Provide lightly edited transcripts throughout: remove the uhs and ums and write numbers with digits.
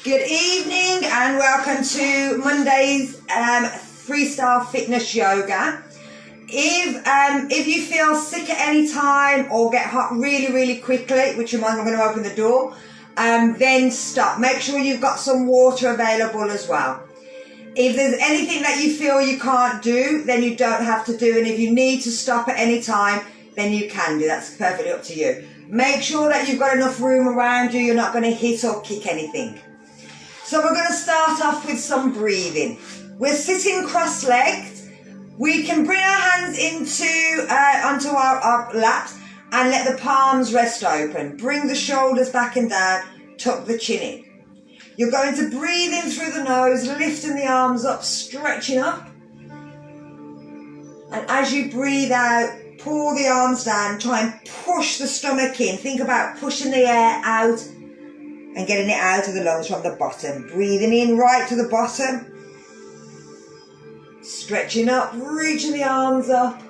Good evening and welcome to Monday's Freestyle Fitness Yoga. If you feel sick at any time or get hot really quickly, which reminds me I'm going to open the door, then stop. Make sure you've got some water available as well. If there's anything that you feel you can't do, then you don't have to do, and if you need to stop at any time, then you can do. That's perfectly up to you. Make sure that you've got enough room around you, you're not going to hit or kick anything. So we're going to start off with some breathing. We're sitting cross-legged. We can bring our hands onto our laps and let the palms rest open. Bring the shoulders back and down, tuck the chin in. You're going to breathe in through the nose, lifting the arms up, stretching up. And as you breathe out, pull the arms down, try and push the stomach in. Think about pushing the air out and getting it out of the lungs from the bottom. Breathing in right to the bottom. Stretching up, reaching the arms up.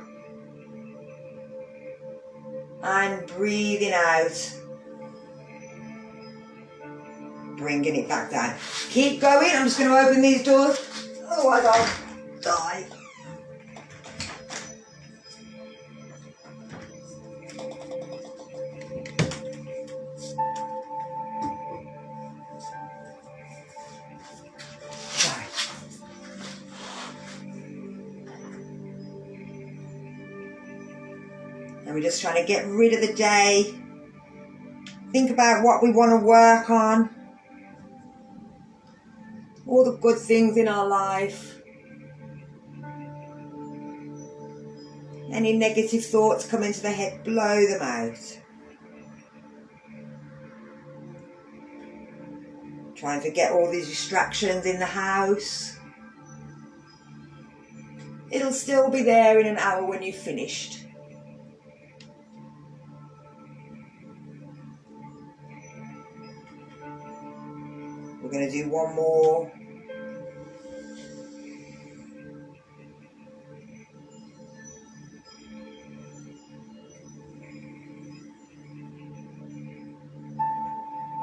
And breathing out. Bringing it back down. Keep going. I'm just going to open these doors. Otherwise I'll die. And we're just trying to get rid of the day. Think about what we want to work on. All the good things in our life. Any negative thoughts come into the head, blow them out. Try and forget all these distractions in the house. It'll still be there in an hour when you've finished. We're going to do one more.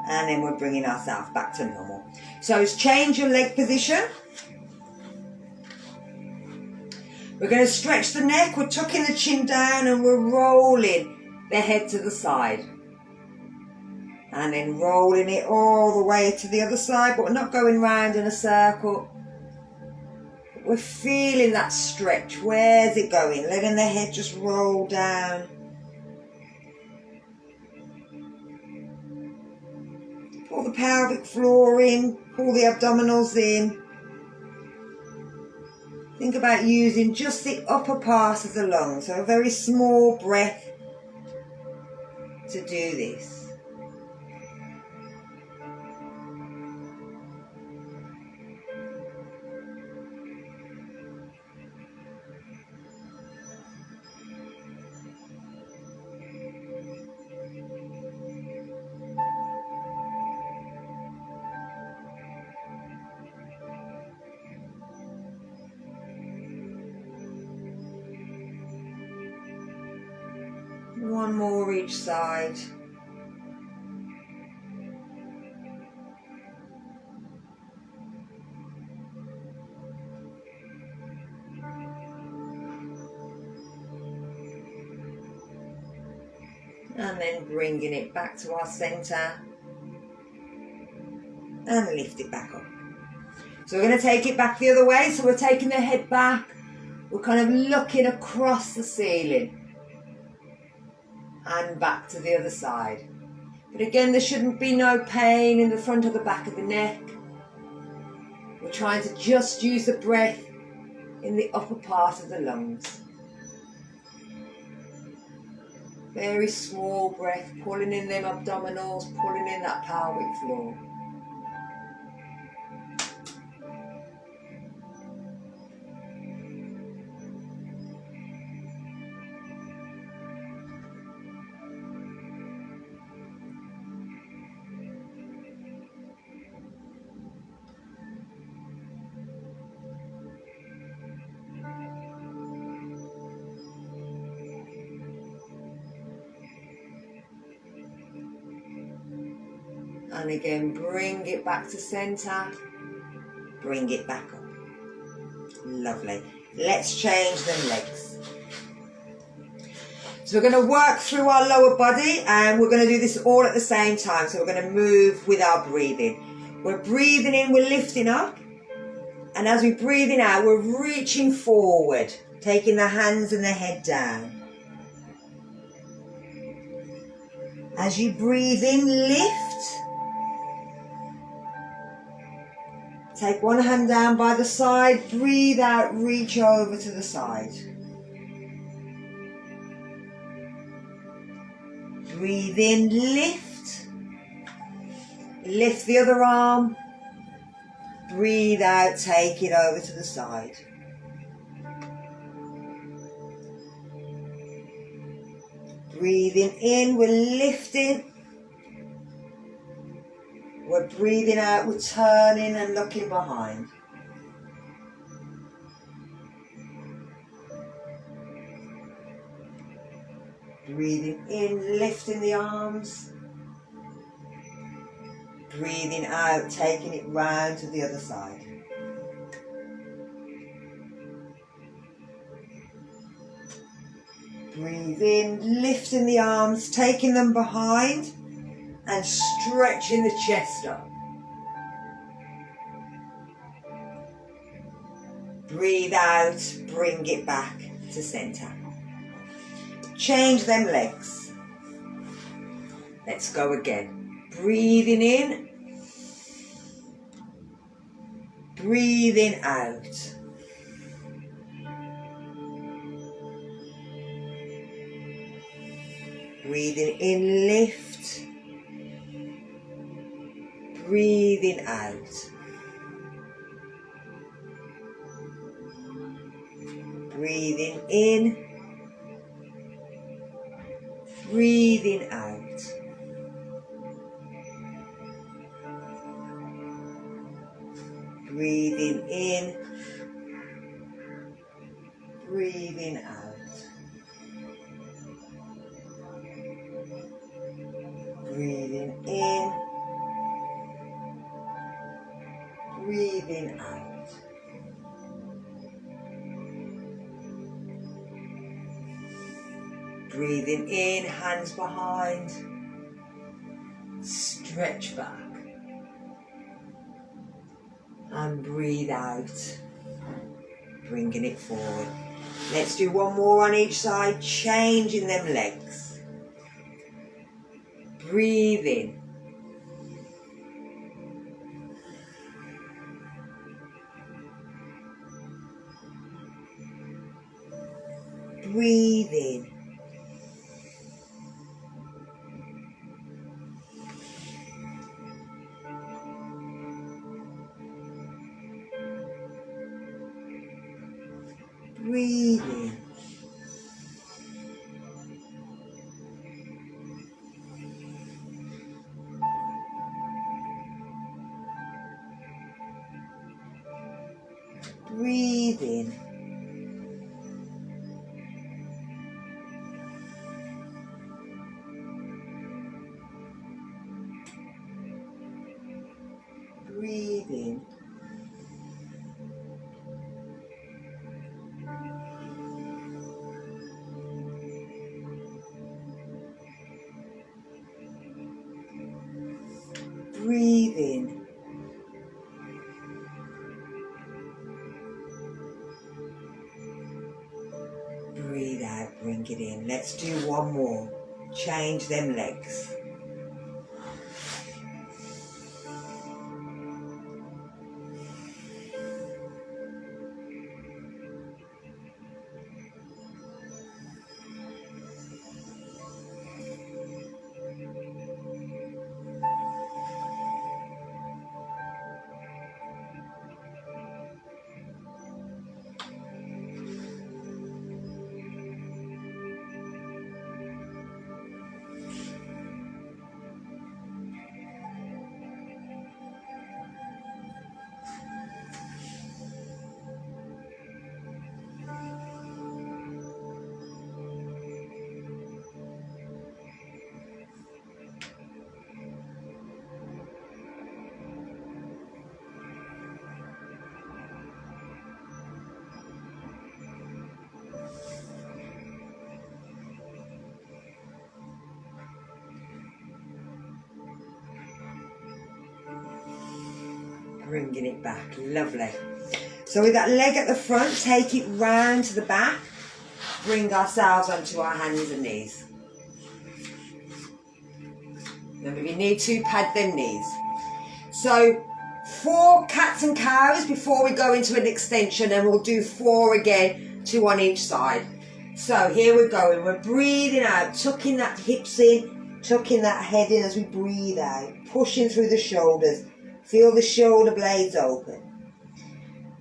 And then we're bringing ourselves back to normal. So change your leg position. We're going to stretch the neck. We're tucking the chin down and we're rolling the head to the side. And then rolling it all the way to the other side, but we're not going round in a circle. We're feeling that stretch. Where's it going? Letting the head just roll down. Pull the pelvic floor in, pull the abdominals in. Think about using just the upper part of the lungs, so a very small breath to do this. One more each side. And then bringing it back to our centre. And lift it back up. So we're going to take it back the other way. So we're taking the head back. We're kind of looking across the ceiling. And back to the other side. But again, there shouldn't be no pain in the front or the back of the neck. We're trying to just use the breath in the upper part of the lungs. Very small breath, pulling in them abdominals, pulling in that pelvic floor. And again, bring it back to center. Bring it back up. Lovely. Let's change them legs. So we're going to work through our lower body, and we're going to do this all at the same time. So we're going to move with our breathing. We're breathing in, we're lifting up. And as we're breathing out, we're reaching forward, taking the hands and the head down. As you breathe in, lift. Take one hand down by the side, breathe out, reach over to the side. Breathe in, lift. Lift the other arm. Breathe out, take it over to the side. Breathing in, we're lifting. We're breathing out, we're turning and looking behind. Breathing in, lifting the arms. Breathing out, taking it round to the other side. Breathe in, lifting the arms, taking them behind and stretching the chest up. Breathe out, bring it back to center. Change them legs. Let's go again. Breathing in, breathing out. Breathing in, lift. Breathing out. Breathing in, breathing out. Breathing in, breathing out. Breathing in, breathing out. Breathing in, hands behind, stretch back. And breathe out, bringing it forward. Let's do one more on each side, changing them legs. Breathe in. Breathe in. Breathe in. Breathe in. Breathe in. Breathe in. Breathe out, bring it in. Let's do one more. Change them legs. Bringing it back, lovely. So with that leg at the front, take it round to the back. Bring ourselves onto our hands and knees. Remember, if you need to, pad them knees. So 4 cats and cows before we go into an extension, and we'll do 4 again, 2 on each side. So here we're going, we're breathing out, tucking that hips in, tucking that head in as we breathe out, pushing through the shoulders. Feel the shoulder blades open.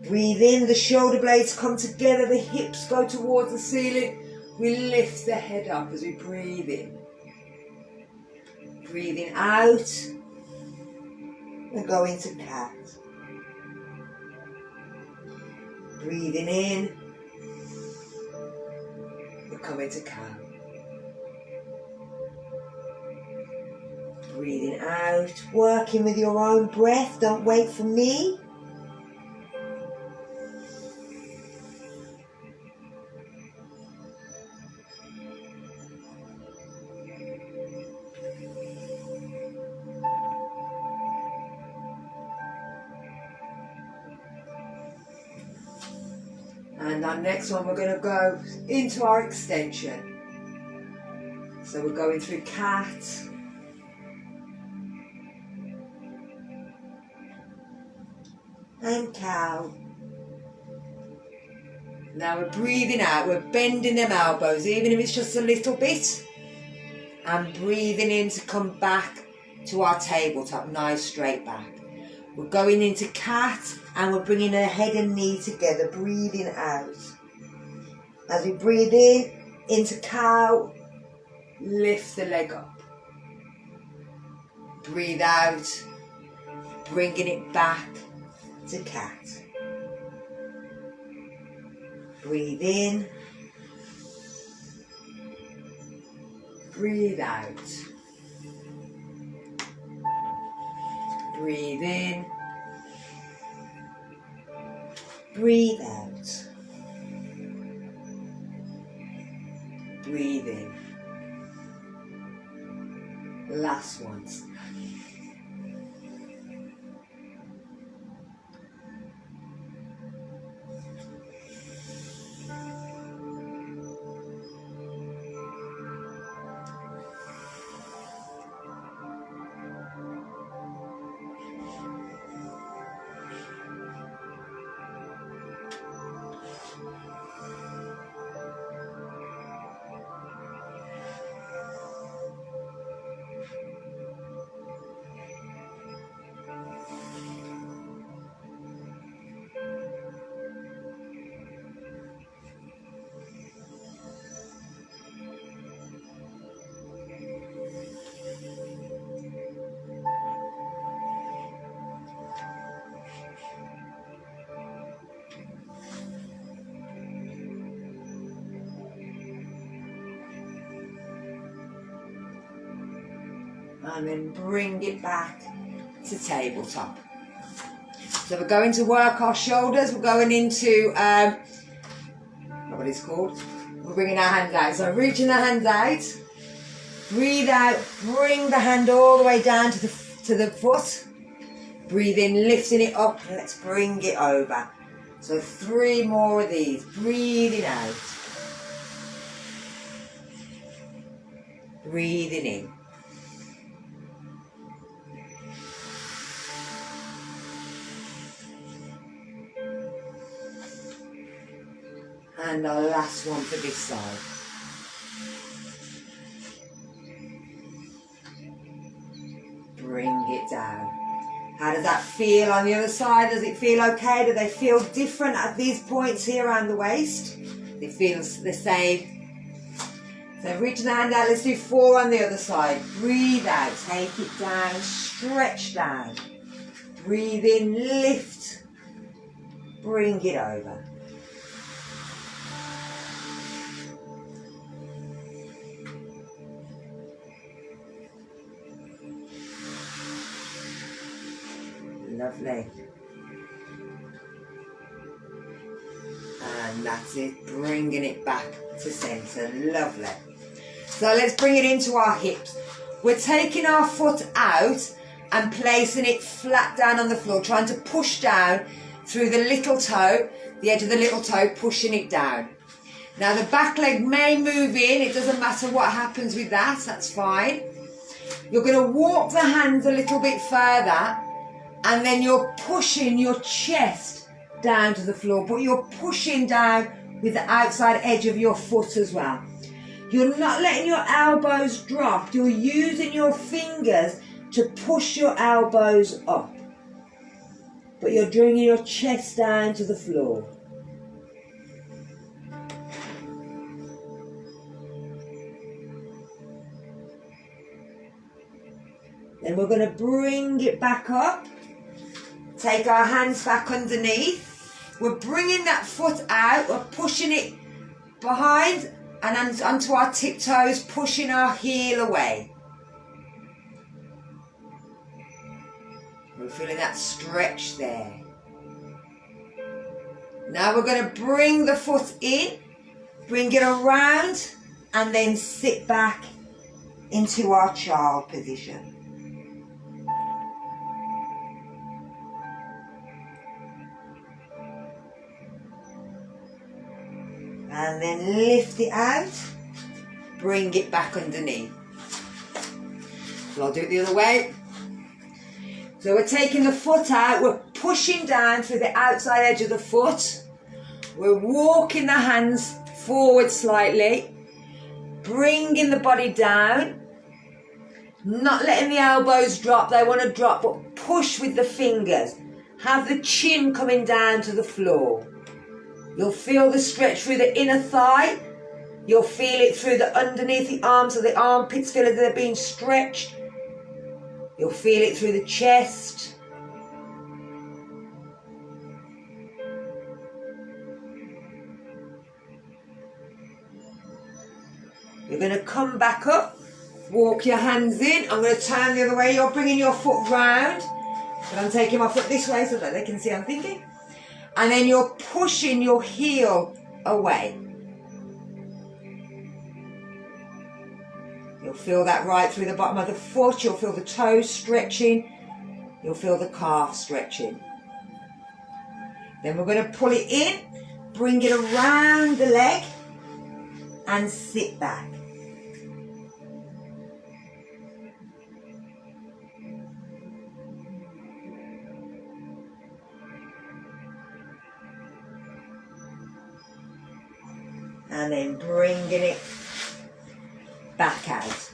Breathe in, the shoulder blades come together, the hips go towards the ceiling. We lift the head up as we breathe in. Breathing out, and go into cat. Breathing in, we come into cow. Breathing out, working with your own breath, don't wait for me. And our next one, we're going to go into our extension. So we're going through cat. And cow. Now we're breathing out, we're bending them elbows, even if it's just a little bit. And breathing in to come back to our tabletop, nice straight back. We're going into cat, and we're bringing the head and knee together, breathing out. As we breathe in, into cow, lift the leg up. Breathe out, bringing it back to cat. Breathe in, breathe out. Breathe in, breathe out. Breathe in. Last one. And then bring it back to tabletop. So we're going to work our shoulders. We're going into, what it's called. We're bringing our hands out. So reaching the hands out. Breathe out. Bring the hand all the way down to the foot. Breathe in, lifting it up. Let's bring it over. So 3 more of these. Breathing out. Breathing in. And our last one for this side. Bring it down. How does that feel on the other side? Does it feel okay? Do they feel different at these points here around the waist? It feels the same. So reach the hand out. Let's do 4 on the other side. Breathe out. Take it down. Stretch down. Breathe in. Lift. Bring it over. Lovely. And that's it, bringing it back to centre. Lovely. So let's bring it into our hips. We're taking our foot out and placing it flat down on the floor, trying to push down through the little toe, the edge of the little toe, pushing it down. Now the back leg may move in, it doesn't matter what happens with that, that's fine. You're going to walk the hands a little bit further, and then you're pushing your chest down to the floor, but you're pushing down with the outside edge of your foot as well. You're not letting your elbows drop, you're using your fingers to push your elbows up, but you're bringing your chest down to the floor. Then we're going to bring it back up, take our hands back underneath, we're bringing that foot out, we're pushing it behind and onto our tiptoes, pushing our heel away. We're feeling that stretch there. Now we're going to bring the foot in, bring it around, and then sit back into our child position. And then lift it out, bring it back underneath. So I'll do it the other way. So we're taking the foot out, we're pushing down through the outside edge of the foot. We're walking the hands forward slightly, bringing the body down, not letting the elbows drop, they want to drop, but push with the fingers. Have the chin coming down to the floor. You'll feel the stretch through the inner thigh. You'll feel it through the underneath the arms, so the armpits feel as they're being stretched. You'll feel it through the chest. You're going to come back up, walk your hands in. I'm going to turn the other way. You're bringing your foot round, but I'm taking my foot this way so that they can see I'm thinking. And then you're pushing your heel away. You'll feel that right through the bottom of the foot. You'll feel the toes stretching. You'll feel the calf stretching. Then we're going to pull it in, bring it around the leg, and sit back. And then bringing it back out.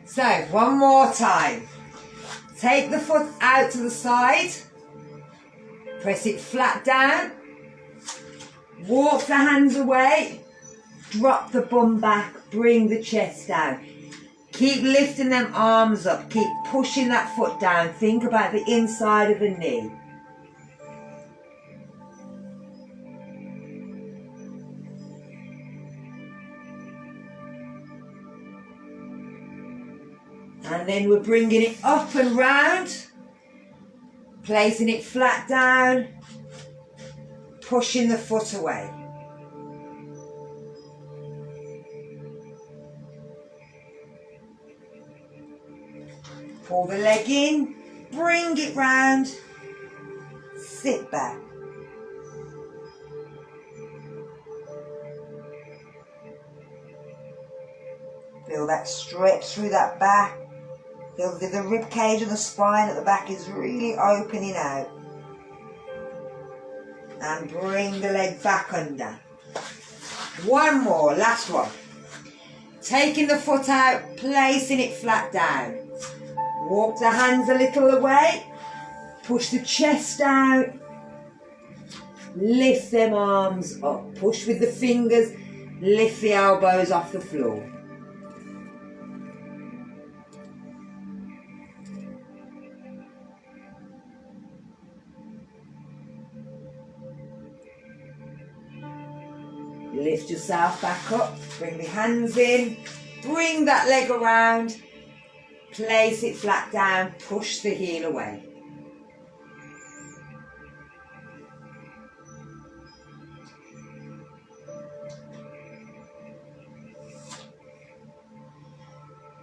So, one more time. Take the foot out to the side. Press it flat down. Walk the hands away. Drop the bum back. Bring the chest down. Keep lifting them arms up. Keep pushing that foot down. Think about the inside of the knee. And then we're bringing it up and round, placing it flat down, pushing the foot away. Pull the leg in, bring it round, sit back. Feel that stretch through that back. Feel the rib cage and the spine at the back is really opening out. And bring the leg back under. One more, last one. Taking the foot out, placing it flat down. Walk the hands a little away. Push the chest out. Lift them arms up. Push with the fingers. Lift the elbows off the floor. Lift yourself back up, bring the hands in, bring that leg around, place it flat down, push the heel away.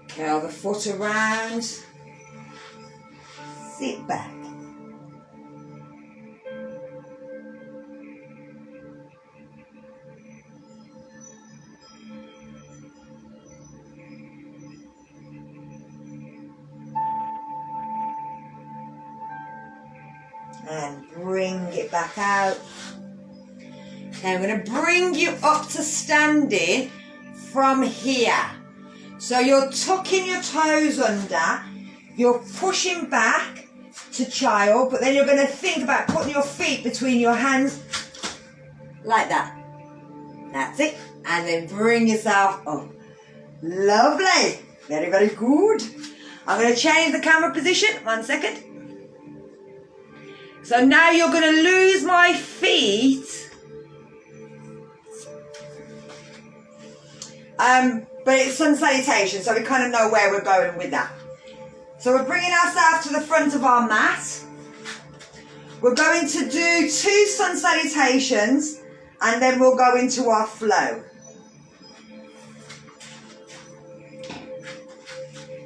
Curl the foot around, sit back. And bring it back out. Now I'm going to bring you up to standing from here. So you're tucking your toes under, you're pushing back to child, but then you're going to think about putting your feet between your hands like that. That's it. And then bring yourself up. Lovely. Very, very good. I'm going to change the camera position. 1 second. So now you're going to lose my feet. But it's sun salutation, so we kind of know where we're going with that. So we're bringing ourselves to the front of our mat. We're going to do 2 sun salutations, and then we'll go into our flow.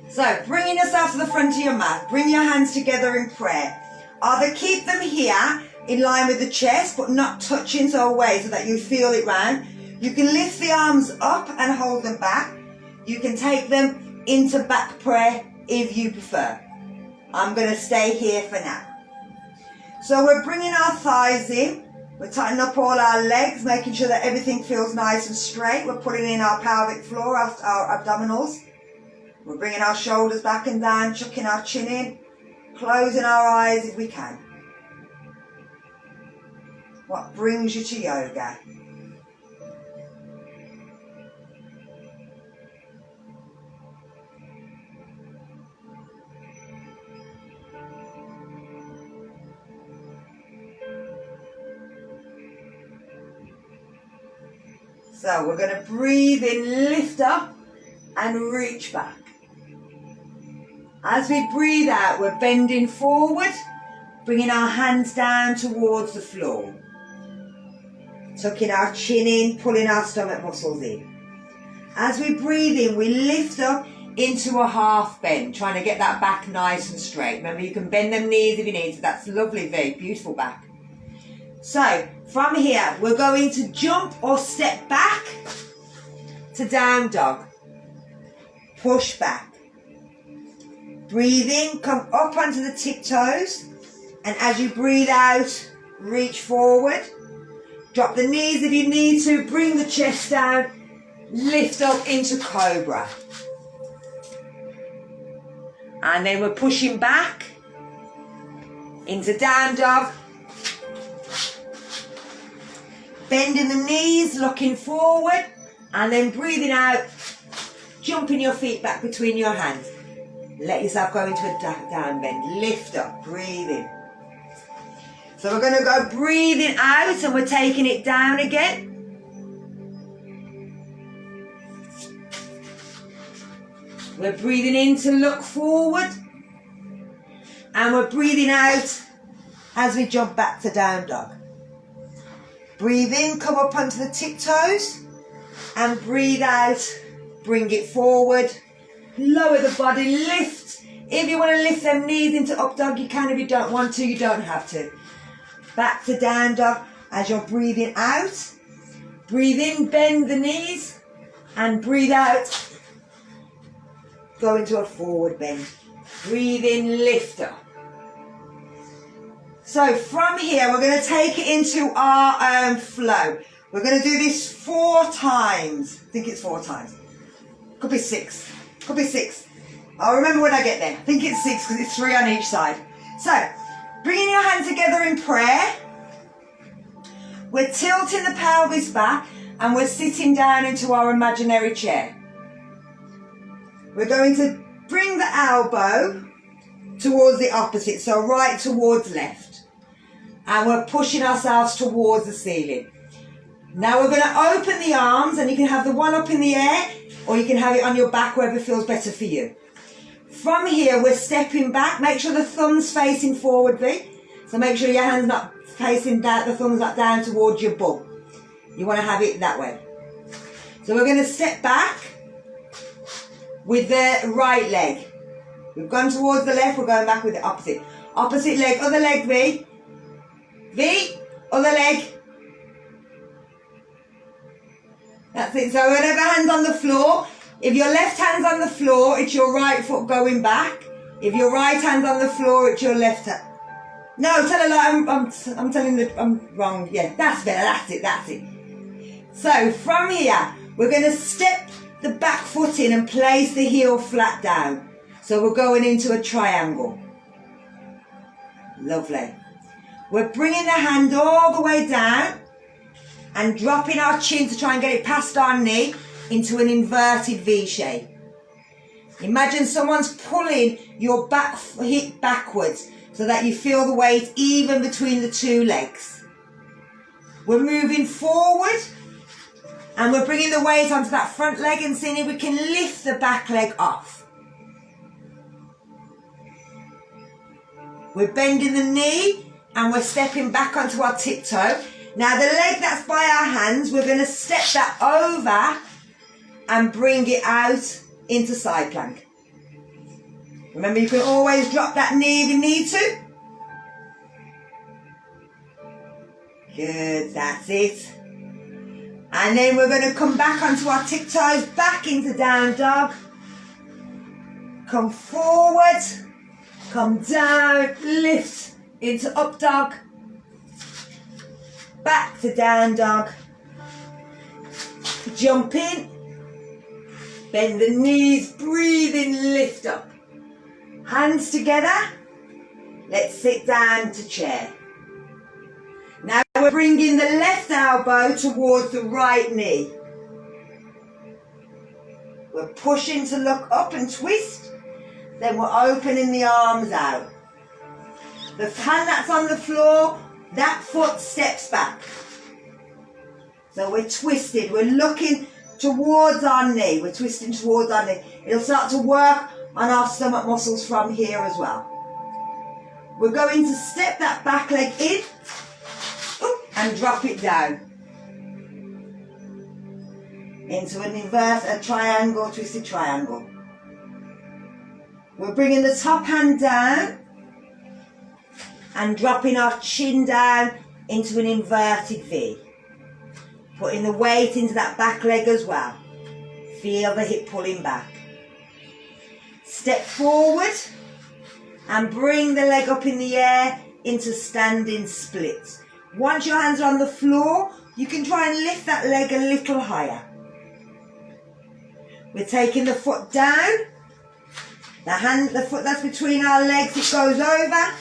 So bringing yourself to the front of your mat, bring your hands together in prayer. Either keep them here in line with the chest, but not touching so away so that you feel it round. You can lift the arms up and hold them back. You can take them into back prayer if you prefer. I'm going to stay here for now. So we're bringing our thighs in. We're tightening up all our legs, making sure that everything feels nice and straight. We're putting in our pelvic floor, our abdominals. We're bringing our shoulders back and down, chucking our chin in, closing our eyes if we can. What brings you to yoga? So we're going to breathe in, lift up and reach back. As we breathe out, we're bending forward, bringing our hands down towards the floor. Tucking our chin in, pulling our stomach muscles in. As we breathe in, we lift up into a half bend, trying to get that back nice and straight. Remember, you can bend them knees if you need to. That's lovely, very beautiful back. So, from here, we're going to jump or step back to down dog. Push back. Breathe in, come up onto the tiptoes. And as you breathe out, reach forward. Drop the knees if you need to. Bring the chest down. Lift up into cobra. And then we're pushing back into down dog. Bending the knees, looking forward, and then breathing out, jumping your feet back between your hands. Let yourself go into a down bend. Lift up, breathe in. So we're going to go breathing out, and we're taking it down again. We're breathing in to look forward, and we're breathing out as we jump back to down dog. Breathe in, come up onto the tiptoes, and breathe out, bring it forward, lower the body, lift. If you want to lift them knees into up dog, you can. If you don't want to, you don't have to. Back to down dog as you're breathing out. Breathe in, bend the knees, and breathe out, go into a forward bend. Breathe in, lift up. So from here, we're going to take it into our flow. We're going to do this 4 times. I think it's 4 times. Could be 6. Could be 6. I'll remember when I get there. I think it's 6 because it's 3 on each side. So, bringing your hands together in prayer. We're tilting the pelvis back and we're sitting down into our imaginary chair. We're going to bring the elbow towards the opposite, so right towards left. And we're pushing ourselves towards the ceiling. Now we're going to open the arms, and you can have the one up in the air, or you can have it on your back, wherever feels better for you. From here, we're stepping back. Make sure the thumb's facing forward, V. So make sure your hand's not facing down, the thumb's not down towards your bum. You want to have it that way. So we're going to step back with the right leg. We've gone towards the left, we're going back with the opposite. Opposite leg, other leg, V. V, other leg. That's it. So whatever hand's on the floor, if your left hand's on the floor, it's your right foot going back. If your right hand's on the floor, it's your left hand. No, tell a lie. I'm telling I'm wrong. Yeah, that's better. That's it. So from here, we're going to step the back foot in and place the heel flat down. So we're going into a triangle. Lovely. We're bringing the hand all the way down and dropping our chin to try and get it past our knee into an inverted V shape. Imagine someone's pulling your back hip backwards so that you feel the weight even between the two legs. We're moving forward and we're bringing the weight onto that front leg and seeing if we can lift the back leg off. We're bending the knee and we're stepping back onto our tiptoe. Now the leg that's by our hands, we're going to step that over and bring it out into side plank. Remember, you can always drop that knee if you need to. Good, that's it. And then we're going to come back onto our tiptoes, back into down dog. Come forward, come down, lift into up dog. Back to down dog. Jump in. Bend the knees, breathe in, lift up. Hands together. Let's sit down to chair. Now we're bringing the left elbow towards the right knee. We're pushing to look up and twist. Then we're opening the arms out. The hand that's on the floor, that foot steps back. So we're twisted. We're looking towards our knee. We're twisting towards our knee. It'll start to work on our stomach muscles from here as well. We're going to step that back leg in and drop it down into an a triangle, twisted triangle. We're bringing the top hand down and dropping our chin down into an inverted V. Putting the weight into that back leg as well. Feel the hip pulling back. Step forward and bring the leg up in the air into standing splits. Once your hands are on the floor, you can try and lift that leg a little higher. We're taking the foot down. The foot that's between our legs, it goes over.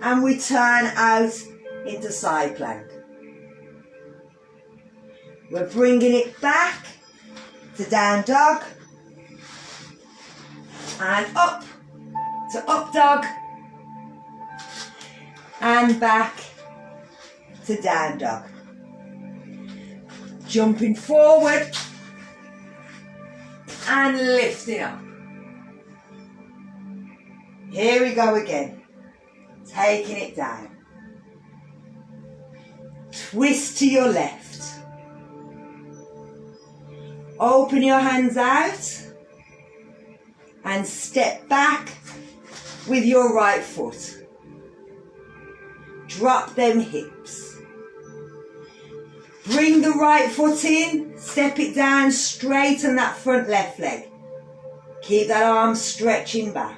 And we turn out into side plank. We're bringing it back to down dog. And up to up dog. And back to down dog. Jumping forward and lifting up. Here we go again. Taking it down. Twist to your left. Open your hands out and step back with your right foot. Drop them hips. Bring the right foot in, step it down, straighten that front left leg. Keep that arm stretching back.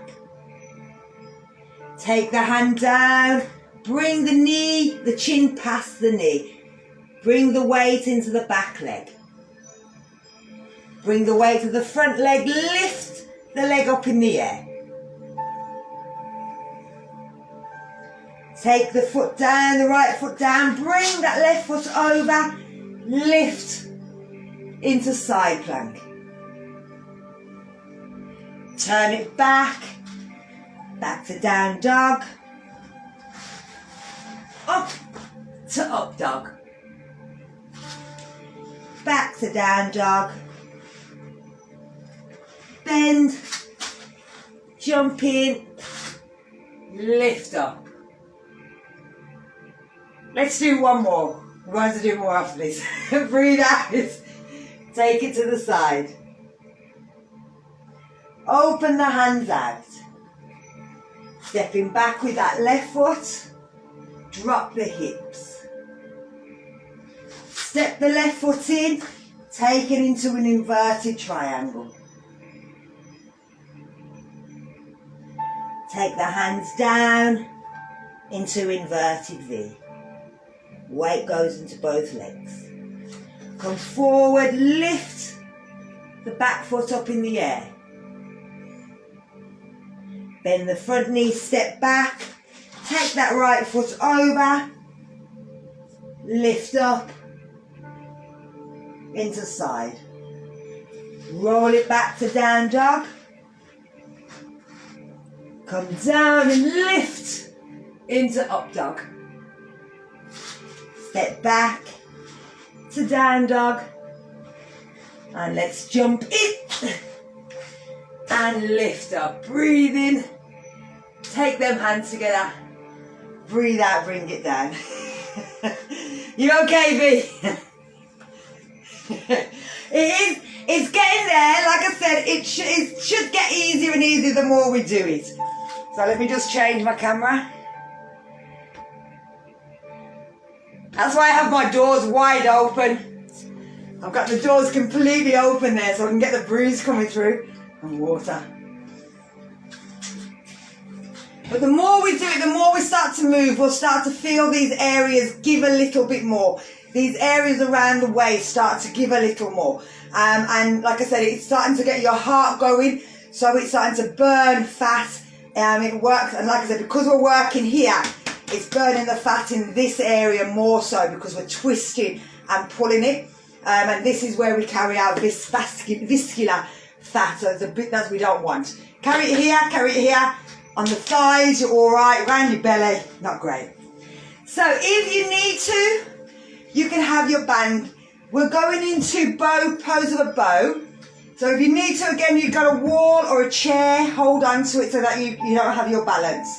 Take the hand down, bring the knee, the chin past the knee. Bring the weight into the back leg. Bring the weight to the front leg, lift the leg up in the air. Take the foot down, the right foot down, bring that left foot over, lift into side plank. Turn it back to down dog, up to up dog, back to down dog, bend, jump in, lift up. Let's do one more. We're going to do more after this. Breathe out. Take it to the side. Open the hands out. Stepping back with that left foot, drop the hips. Step the left foot in, take it into an inverted triangle. Take the hands down into inverted V. Weight goes into both legs. Come forward, lift the back foot up in the air. Bend the front knee, step back. Take that right foot over. Lift up into side. Roll it back to down dog. Come down and lift into up dog. Step back to down dog. And let's jump in and lift up. Breathe in. Take them hands together. Breathe out, bring it down. You okay, V? It's getting there. Like I said, it should get easier and easier the more we do it. So let me just change my camera. That's why I have my doors wide open. I've got the doors completely open there so I can get the breeze coming through and water. But the more we do it, the more we start to move, we'll start to feel these areas give a little bit more. These areas around the waist start to give a little more. And like I said, it's starting to get your heart going, so it's starting to burn fat. It works, and like I said, because we're working here, it's burning the fat in this area more so because we're twisting and pulling it. And this is where we carry out this visceral fat, so the bit that we don't want. Carry it here. On the thighs, you're all right. Around your belly, not great. So if you need to, you can have your band. We're going into bow, pose of a bow. So if you need to, again, you've got a wall or a chair, hold on to it so that you don't have your balance.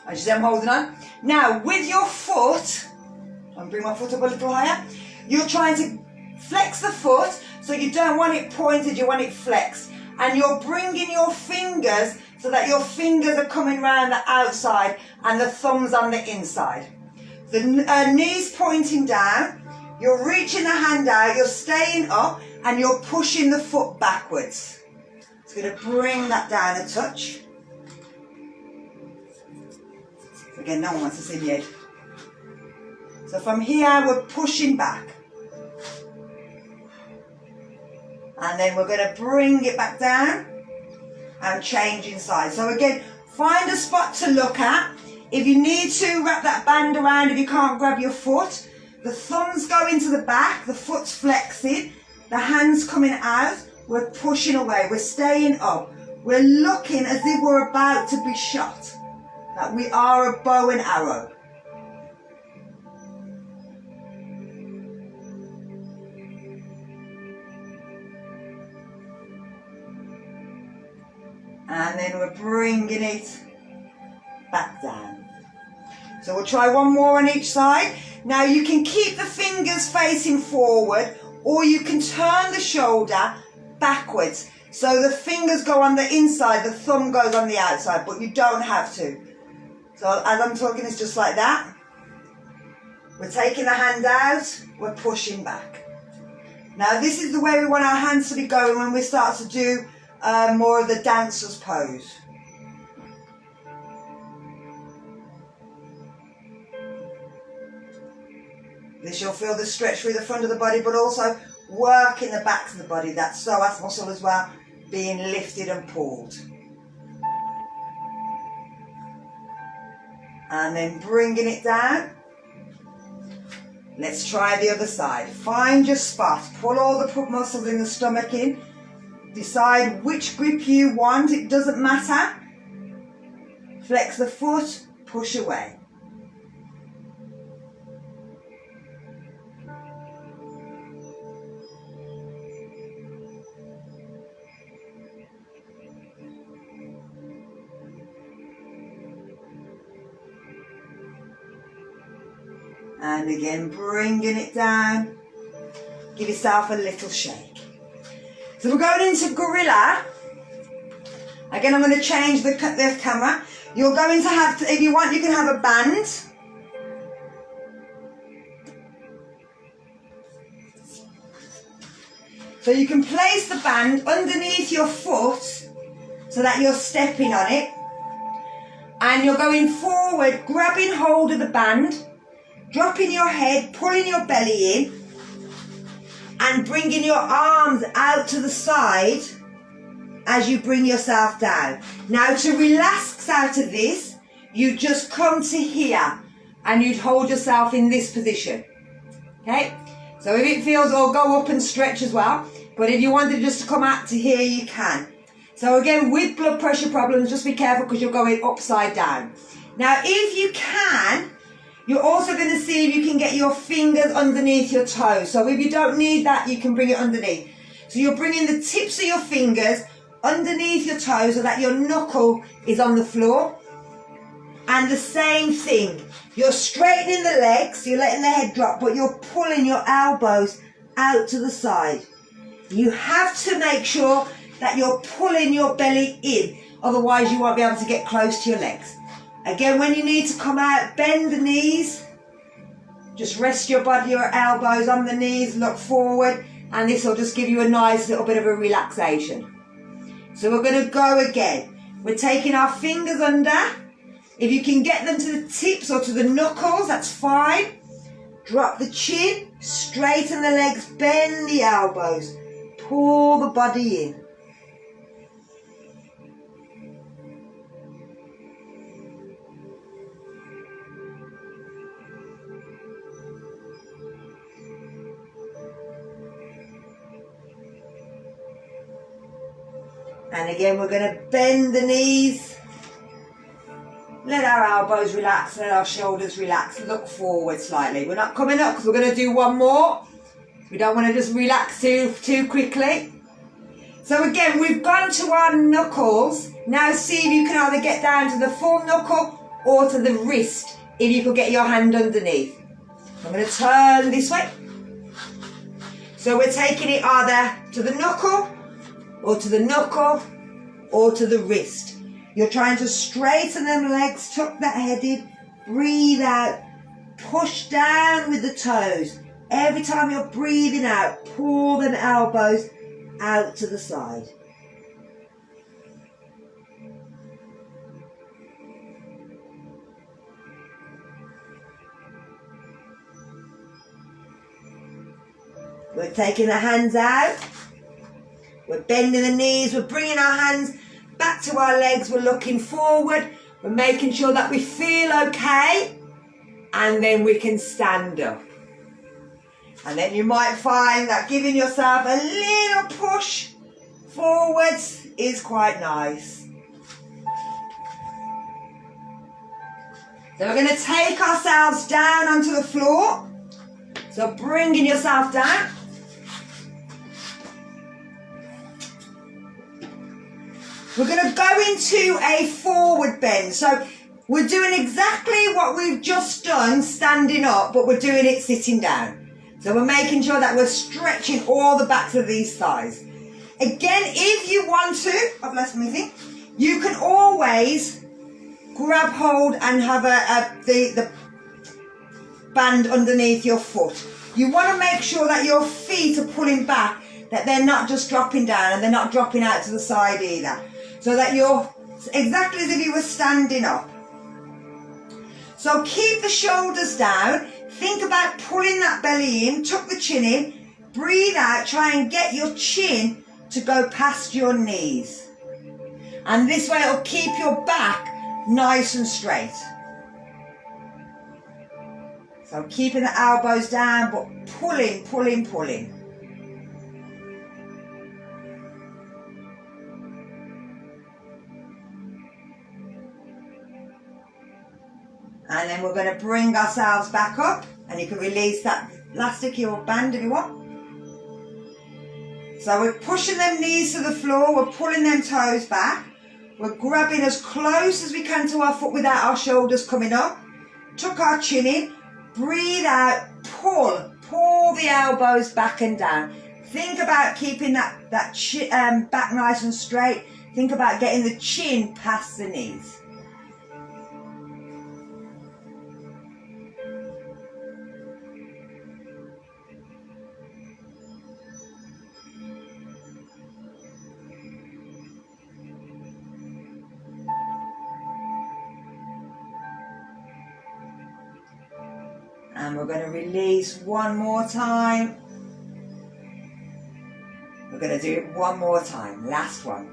As you see, I'm holding on. Now, with your foot, I'll bring my foot up a little higher. You're trying to flex the foot, so you don't want it pointed, you want it flexed. And you're bringing your fingers so that your fingers are coming around the outside and the thumbs on the inside. The knees pointing down, you're reaching the hand out, you're staying up, and you're pushing the foot backwards. It's going to bring that down a touch. Again, no one wants to see me head. So from here, we're pushing back. And then we're going to bring it back down and change inside. So again, find a spot to look at. If you need to, wrap that band around if you can't grab your foot. The thumbs go into the back, the foot's flexing, the hands coming out, we're pushing away, we're staying up. We're looking as if we're about to be shot, that we are a bow and arrow. And then we're bringing it back down. So we'll try one more on each side. Now you can keep the fingers facing forward, or you can turn the shoulder backwards. So the fingers go on the inside, the thumb goes on the outside, but you don't have to. So as I'm talking, it's just like that. We're taking the hand out, we're pushing back. Now this is the way we want our hands to be going when we start to do more of the dancer's pose. This you'll feel the stretch through the front of the body, but also work in the back of the body, that psoas muscle as well, being lifted and pulled. And then bringing it down. Let's try the other side. Find your spot. Pull all the muscles in the stomach in. Decide which grip you want. It doesn't matter. Flex the foot. Push away. And again, bringing it down. Give yourself a little shake. So we're going into gorilla. Again, I'm going to change the camera. You're going to have to, if you want, you can have a band. So you can place the band underneath your foot so that you're stepping on it. And you're going forward, grabbing hold of the band, dropping your head, pulling your belly in, and bringing your arms out to the side as you bring yourself down. Now, to relax out of this, you just come to here and you'd hold yourself in this position. Okay? So if it feels, or go up and stretch as well. But if you wanted just to come out to here, you can. So again, with blood pressure problems, just be careful because you're going upside down. Now, if you can, you're also going to see if you can get your fingers underneath your toes. So if you don't need that, you can bring it underneath. So you're bringing the tips of your fingers underneath your toes so that your knuckle is on the floor. And the same thing, you're straightening the legs, you're letting the head drop, but you're pulling your elbows out to the side. You have to make sure that you're pulling your belly in, otherwise you won't be able to get close to your legs. Again, when you need to come out, bend the knees, just rest your body, your elbows on the knees, look forward, and this will just give you a nice little bit of a relaxation. So we're going to go again. We're taking our fingers under. If you can get them to the tips or to the knuckles, that's fine. Drop the chin, straighten the legs, bend the elbows, pull the body in. And again, we're going to bend the knees. Let our elbows relax, let our shoulders relax. Look forward slightly. We're not coming up because we're going to do one more. We don't want to just relax too quickly. So again, we've gone to our knuckles. Now see if you can either get down to the full knuckle or to the wrist, if you could get your hand underneath. I'm going to turn this way. So we're taking it either to the knuckle, or to the knuckle, or to the wrist. You're trying to straighten them legs, tuck that head in, breathe out, push down with the toes. Every time you're breathing out, pull them elbows out to the side. We're taking the hands out. We're bending the knees. We're bringing our hands back to our legs. We're looking forward. We're making sure that we feel okay. And then we can stand up. And then you might find that giving yourself a little push forwards is quite nice. So we're going to take ourselves down onto the floor. So bringing yourself down. We're going to go into a forward bend. So we're doing exactly what we've just done standing up, but we're doing it sitting down. So we're making sure that we're stretching all the backs of these thighs. Again, if you want to, I've lost my thing, you can always grab hold and have the band underneath your foot. You want to make sure that your feet are pulling back, that they're not just dropping down and they're not dropping out to the side either. So that you're exactly as if you were standing up. So keep the shoulders down. Think about pulling that belly in, tuck the chin in, breathe out, try and get your chin to go past your knees. And this way it'll keep your back nice and straight. So keeping the elbows down, but pulling, pulling, pulling. And then we're going to bring ourselves back up, and you can release that elastic or band if you want. So we're pushing them knees to the floor, we're pulling them toes back, we're grabbing as close as we can to our foot without our shoulders coming up, tuck our chin in, breathe out, pull the elbows back and down. Think about keeping that back nice and straight. Think about getting the chin past the knees. And we're going to release one more time. We're going to do it one more time, last one.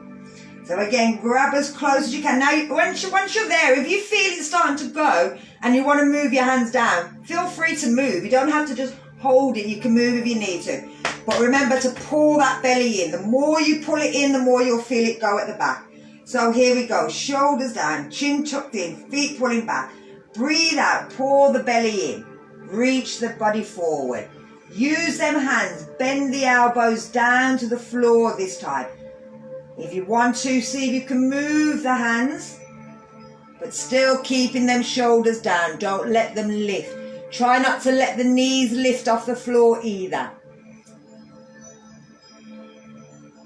So again, grab as close as you can. Now, once you're there, if you feel it starting to go and you want to move your hands down, feel free to move. You don't have to just hold it. You can move if you need to. But remember to pull that belly in. The more you pull it in, the more you'll feel it go at the back. So here we go. Shoulders down, chin tucked in, feet pulling back. Breathe out, pour the belly in. Reach the body forward. Use them hands. Bend the elbows down to the floor this time. If you want to, see if you can move the hands, but still keeping them shoulders down. Don't let them lift. Try not to let the knees lift off the floor either.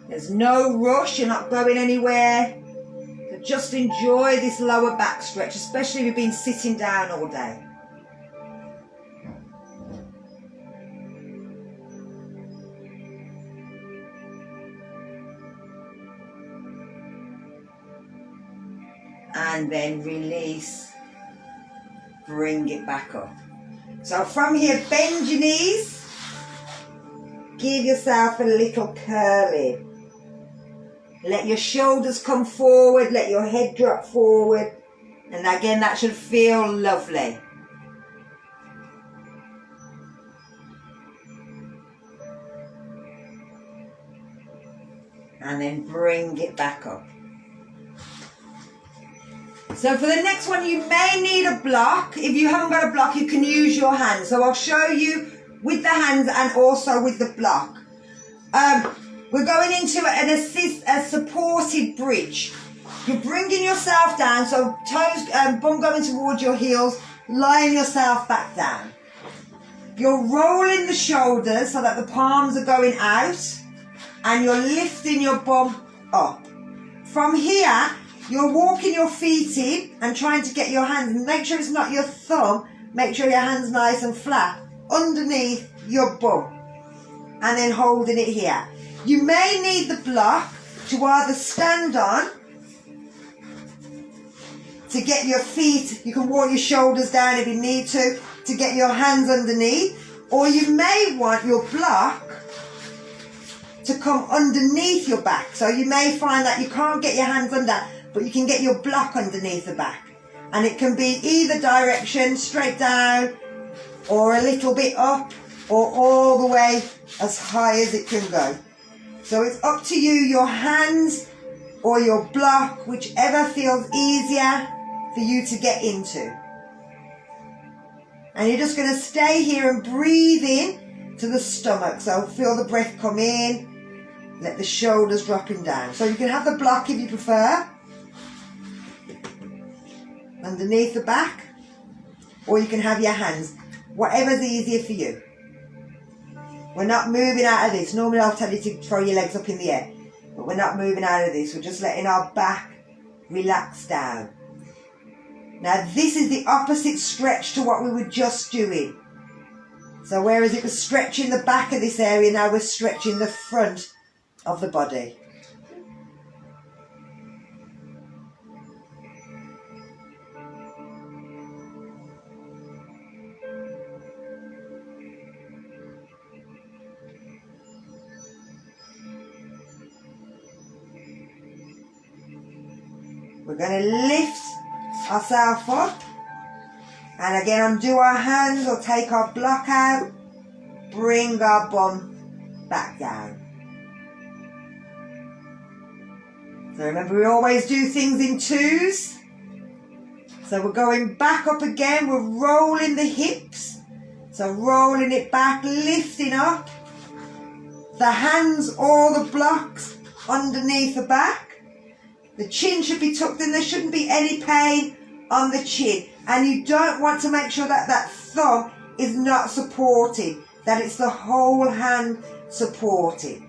There's no rush. You're not going anywhere. So just enjoy this lower back stretch, especially if you've been sitting down all day. And then release, bring it back up. So from here, bend your knees, give yourself a little curl in. Let your shoulders come forward, let your head drop forward, and again that should feel lovely. And then bring it back up. So for the next one, you may need a block. If you haven't got a block, you can use your hands. So I'll show you with the hands and also with the block. We're going into a supported bridge. You're bringing yourself down, so toes, bum going towards your heels, lying yourself back down. You're rolling the shoulders so that the palms are going out, and you're lifting your bum up. From here, you're walking your feet in and trying to get your hands, make sure it's not your thumb, make sure your hand's nice and flat, underneath your bum. And then holding it here. You may need the block to either stand on, to get your feet, you can walk your shoulders down if you need to get your hands underneath. Or you may want your block to come underneath your back. So you may find that you can't get your hands under, but you can get your block underneath the back. And it can be either direction, straight down, or a little bit up, or all the way as high as it can go. So it's up to you, your hands or your block, whichever feels easier for you to get into. And you're just going to stay here and breathe in to the stomach. So feel the breath come in, let the shoulders dropping down. So you can have the block if you prefer, underneath the back, or you can have your hands, whatever's easier for you. We're not moving out of this. Normally I'll tell you to throw your legs up in the air, but we're not moving out of this. We're just letting our back relax down. Now this is the opposite stretch to what we were just doing. So whereas it was stretching the back of this area, now we're stretching the front of the body. We're going to lift ourselves up, and again undo our hands or take our block out, bring our bum back down. So remember, we always do things in twos. So we're going back up again, we're rolling the hips, so rolling it back, lifting up, the hands or the blocks underneath the back. The chin should be tucked in, there shouldn't be any pain on the chin. And you don't want to make sure that that thumb is not supported, that it's the whole hand supported.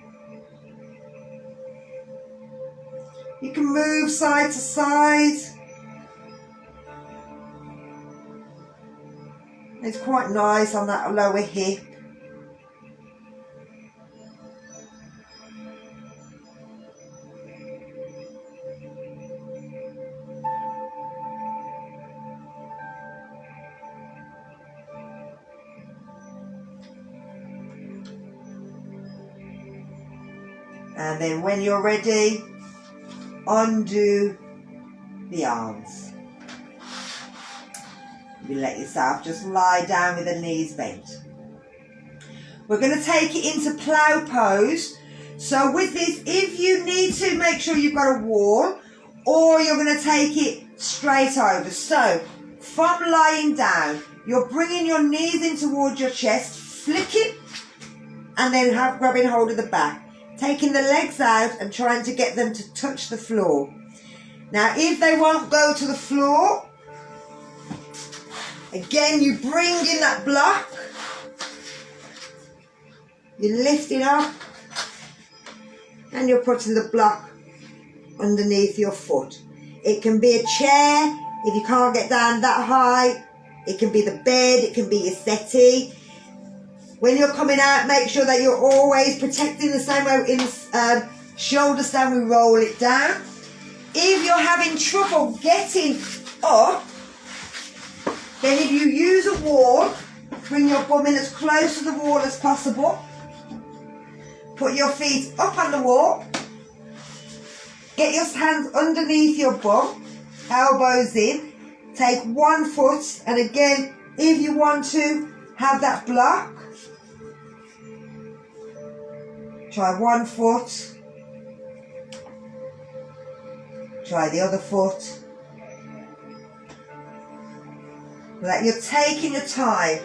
You can move side to side. It's quite nice on that lower hip. And then when you're ready, undo the arms. You let yourself just lie down with the knees bent. We're going to take it into plough pose. So with this, if you need to, make sure you've got a wall, or you're going to take it straight over. So from lying down, you're bringing your knees in towards your chest, flicking, and then grabbing hold of the back. Taking the legs out and trying to get them to touch the floor. Now, if they won't go to the floor, again, you bring in that block. You lift it up and you're putting the block underneath your foot. It can be a chair if you can't get down that high. It can be the bed, it can be your settee. When you're coming out, make sure that you're always protecting the same way in shoulder stand, we roll it down. If you're having trouble getting up, then if you use a wall, bring your bum in as close to the wall as possible. Put your feet up on the wall. Get your hands underneath your bum, elbows in. Take one foot, and again, if you want to have that block, try one foot, try the other foot. Like you're taking your time.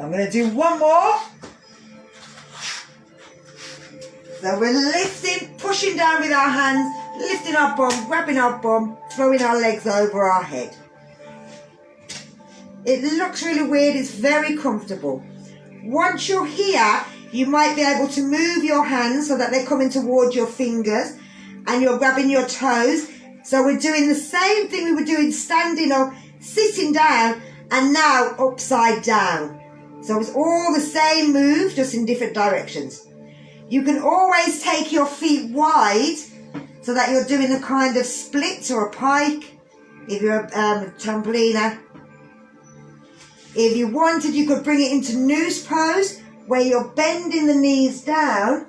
I'm going to do one more. So we're lifting, pushing down with our hands, lifting our bum, grabbing our bum, throwing our legs over our head. It looks really weird, it's very comfortable. Once you're here, you might be able to move your hands so that they're coming towards your fingers and you're grabbing your toes. So we're doing the same thing we were doing standing or sitting down, and now upside down. So it's all the same move, just in different directions. You can always take your feet wide so that you're doing a kind of split or a pike if you're a trampoliner. If you wanted, you could bring it into noose pose, where you're bending the knees down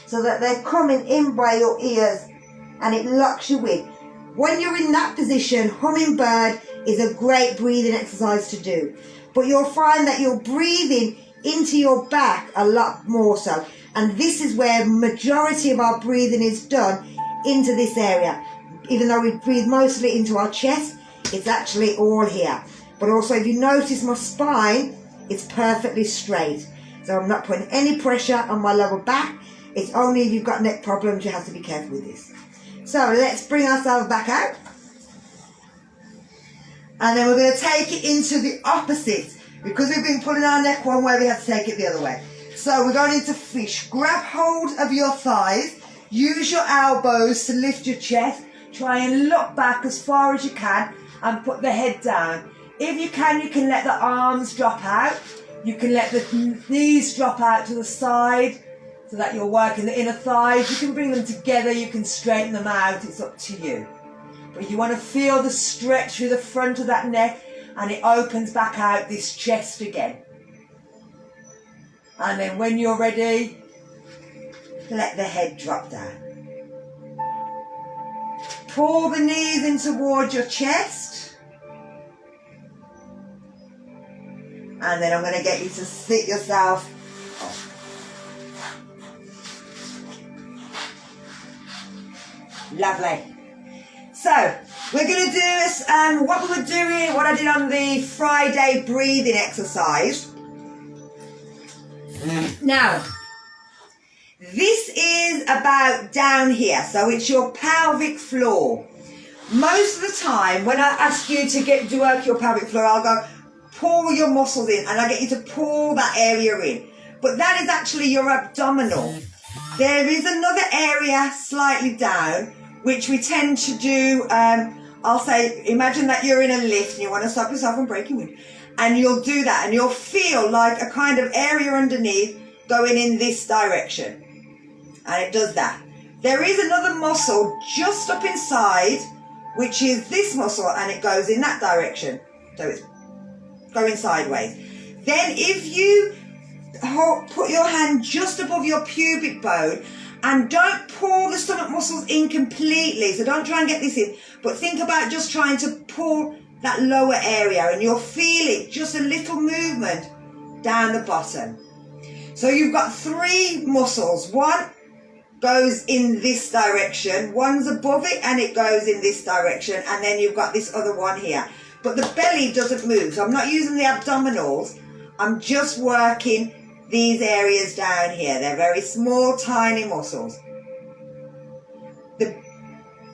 so that they're coming in by your ears and it locks you in. When you're in that position, hummingbird is a great breathing exercise to do. But you'll find that you're breathing into your back a lot more so. And this is where majority of our breathing is done, into this area. Even though we breathe mostly into our chest, it's actually all here. But also, if you notice my spine, it's perfectly straight. So I'm not putting any pressure on my lower back. It's only if you've got neck problems you have to be careful with this. So let's bring ourselves back out. And then we're going to take it into the opposite. Because we've been pulling our neck one way, we have to take it the other way. So we're going into fish. Grab hold of your thighs. Use your elbows to lift your chest. Try and look back as far as you can and put the head down. If you can let the arms drop out. You can let the knees drop out to the side so that you're working the inner thighs. You can bring them together. You can straighten them out. It's up to you. But you want to feel the stretch through the front of that neck, and it opens back out this chest again. And then when you're ready, let the head drop down. Pull the knees in towards your chest. And then I'm going to get you to sit yourself up. Lovely. So, we're going to do this, what we were doing, what I did on the Friday breathing exercise. Now, this is about down here, so it's your pelvic floor. Most of the time, when I ask you to work your pelvic floor, I'll go, pull your muscles in, and I get you to pull that area in. But that is actually your abdominal. There is another area slightly down, which we tend to do, I'll say, imagine that you're in a lift and you want to stop yourself from breaking wind. And you'll do that and you'll feel like a kind of area underneath going in this direction. And it does that. There is another muscle just up inside, which is this muscle, and it goes in that direction. So it's going sideways. Then if you put your hand just above your pubic bone and don't pull the stomach muscles in completely, so don't try and get this in, but think about just trying to pull that lower area and you'll feel it, just a little movement down the bottom. So you've got 3 muscles. One goes in this direction, one's above it and it goes in this direction, and then you've got this other one here. But the belly doesn't move, so I'm not using the abdominals, I'm just working these areas down here. They're very small, tiny muscles. The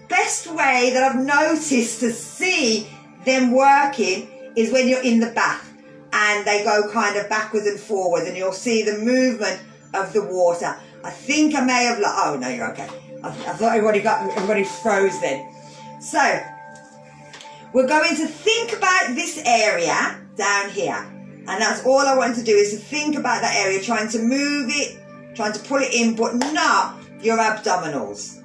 best way that I've noticed to see them working is when you're in the bath and they go kind of backwards and forwards and you'll see the movement of the water. I think I may have, oh no, you're okay. I thought everybody froze then. So, we're going to think about this area down here. And that's all I want to do, is to think about that area, trying to move it, trying to pull it in, but not your abdominals.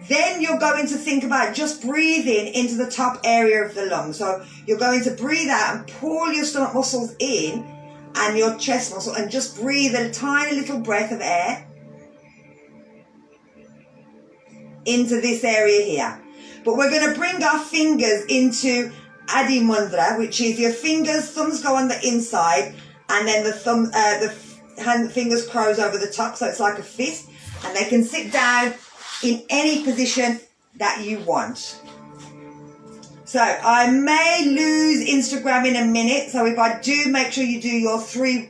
Then you're going to think about just breathing into the top area of the lung. So you're going to breathe out and pull your stomach muscles in and your chest muscle and just breathe a tiny little breath of air into this area here. But we're going to bring our fingers into Adi Mudra, which is your fingers, thumbs go on the inside, and then the fingers cross over the top, so it's like a fist, and they can sit down in any position that you want. So I may lose Instagram in a minute, so if I do, make sure you do your 3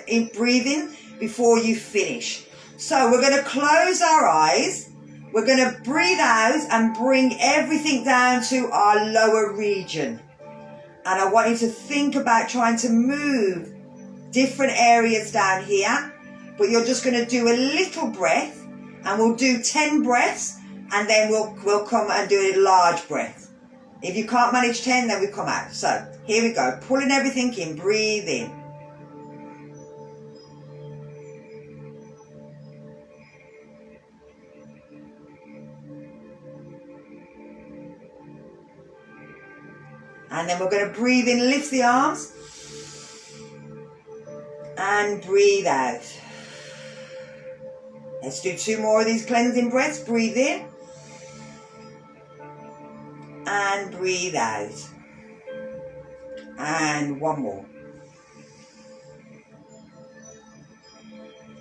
in breathing before you finish. So we're going to close our eyes. We're going to breathe out and bring everything down to our lower region. And I want you to think about trying to move different areas down here. But you're just going to do a little breath. And we'll do 10 breaths. And then we'll come and do a large breath. If you can't manage 10, then we come out. So here we go. Pulling everything in. Breathe in. And then we're going to breathe in, lift the arms. And breathe out. Let's do 2 more of these cleansing breaths. Breathe in. And breathe out. And 1 more.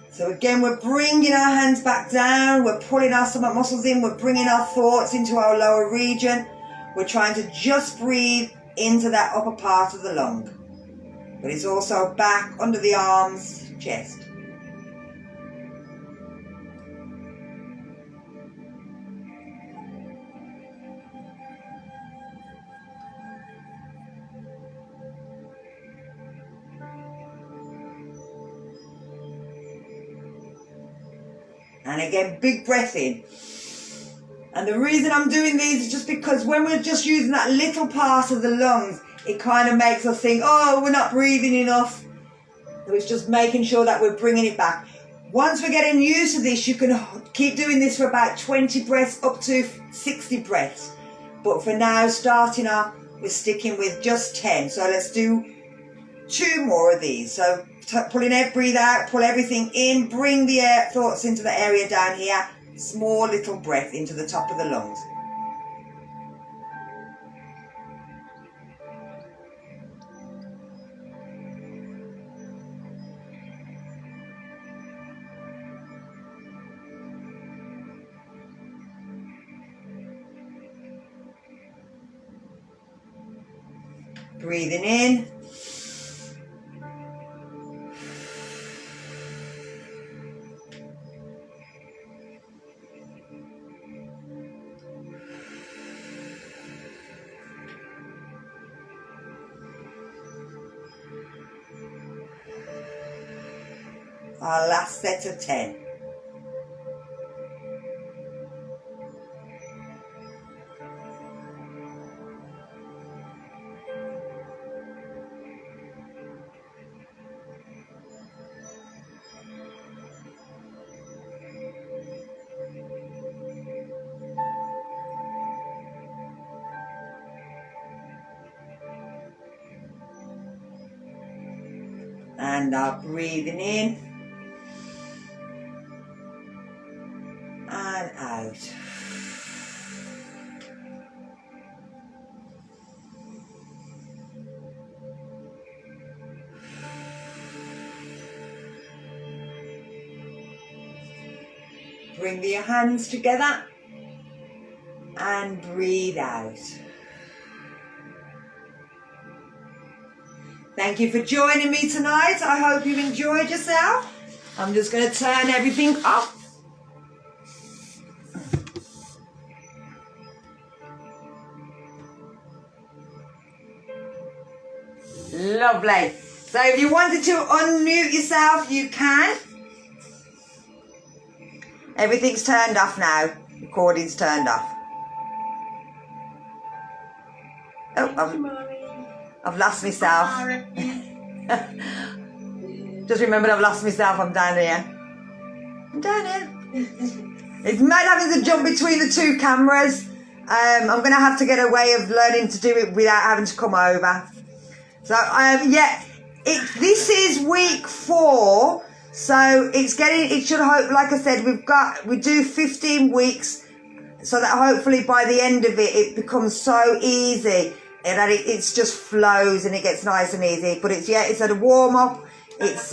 So again, we're bringing our hands back down. We're pulling our stomach muscles in. We're bringing our thoughts into our lower region. We're trying to just breathe into that upper part of the lung. But it's also back under the arms, chest. And again, big breath in. And the reason I'm doing these is just because when we're just using that little part of the lungs, it kind of makes us think, oh, we're not breathing enough. So it's just making sure that we're bringing it back. Once we're getting used to this, you can keep doing this for about 20 breaths up to 60 breaths. But for now, starting off, we're sticking with just 10. So let's do 2 more of these. So breathe out, pull everything in, bring the thoughts into the area down here. Small little breath into the top of the lungs. Breathing in. Our last set of 10. And breathing in and out. Bring your hands together and breathe out. Thank you for joining me tonight. I hope you've enjoyed yourself. I'm just going to turn everything off. Lovely. So if you wanted to unmute yourself, you can. Everything's turned off now. Recording's turned off. Oh, I've lost myself. Just remembered I've lost myself. I'm down here. I'm down here. It's mad having to jump between the two cameras. I'm going to have to get a way of learning to do it without having to come over. So, yeah, this is week 4. So it should hope, like I said, we do 15 weeks so that hopefully by the end of it, it becomes so easy and that it just flows and it gets nice and easy. But it's at a warm up. It's,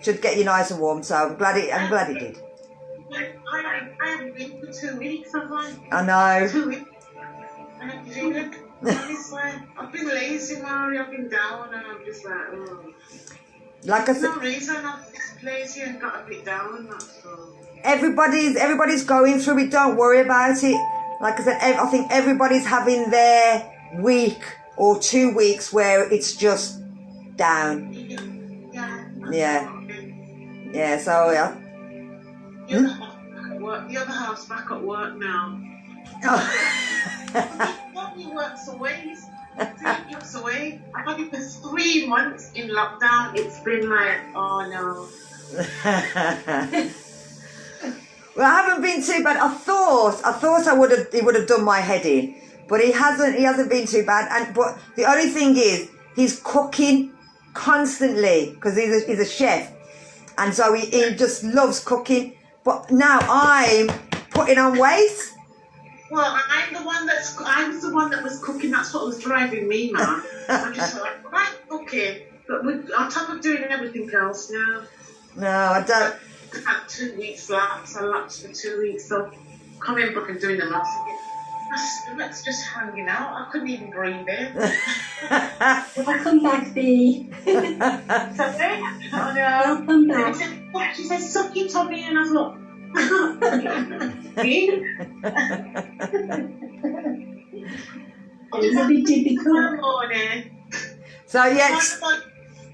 should get you nice and warm. So I'm glad it did. I haven't been for 2 weeks, have I? I know. 2 weeks. And I'm feeling, honestly, I've been lazy, Mary. I've been down and I'm just like, oh. Like I said, no reason I've been lazy and got a bit down, that's all. Everybody's going through it. Don't worry about it. Like I said, I think everybody's having their week or 2 weeks where it's just down. Yeah. So yeah. The other half's back at work now. He works away. 3 weeks away. I've had it for 3 months in lockdown. It's been like, oh no. Well, I haven't been too bad. I thought he would have done my head in, but he hasn't been too bad. But the only thing is, he's cooking constantly because he's a chef, and so he just loves cooking. But now I'm putting on weight. Well, I was the one that was cooking. That's what was driving me, man. I'm just like, right, okay. But on top of doing everything else now. No, I don't. I had 2 weeks lapse. I lapsed for 2 weeks. So coming back and doing the laps again. My stomach's just hanging out. I couldn't even breathe in. Welcome back, Bea. Sorry? Oh no. Welcome back. She said, suck your tummy, and I thought, It's a bit difficult. So yes,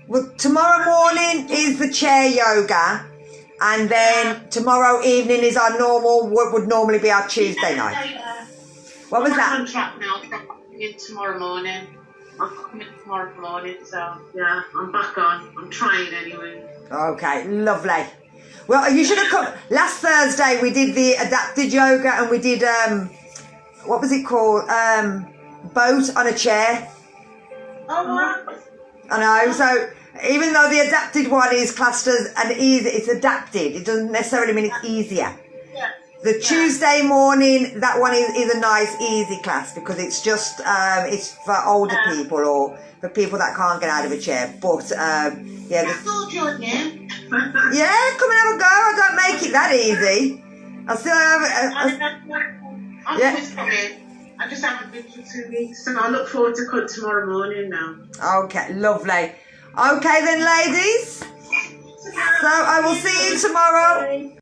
well, tomorrow morning is the chair yoga, and then tomorrow evening is our what would normally be our Tuesday night. What was that? I'm on track now. I'm coming in tomorrow morning. So yeah, I'm back on. I'm trying anyway. Okay, lovely. Well, you should have come. Last Thursday we did the adapted yoga and we did, what was it called? Boat on a chair. Oh, wow. I know, so even though the adapted one is classed as an easy, it's adapted. It doesn't necessarily mean it's easier. Yeah. The Tuesday morning, that one is a nice, easy class because it's just, it's for older people or for people that can't get out of a chair. But, yeah. I told you again. Yeah, come and have a go. I don't make it that easy. I still have I'm always coming. I just haven't been for 2 weeks, and I look forward to come tomorrow morning now. Okay, lovely. Okay then, ladies. So I will see you tomorrow. Bye.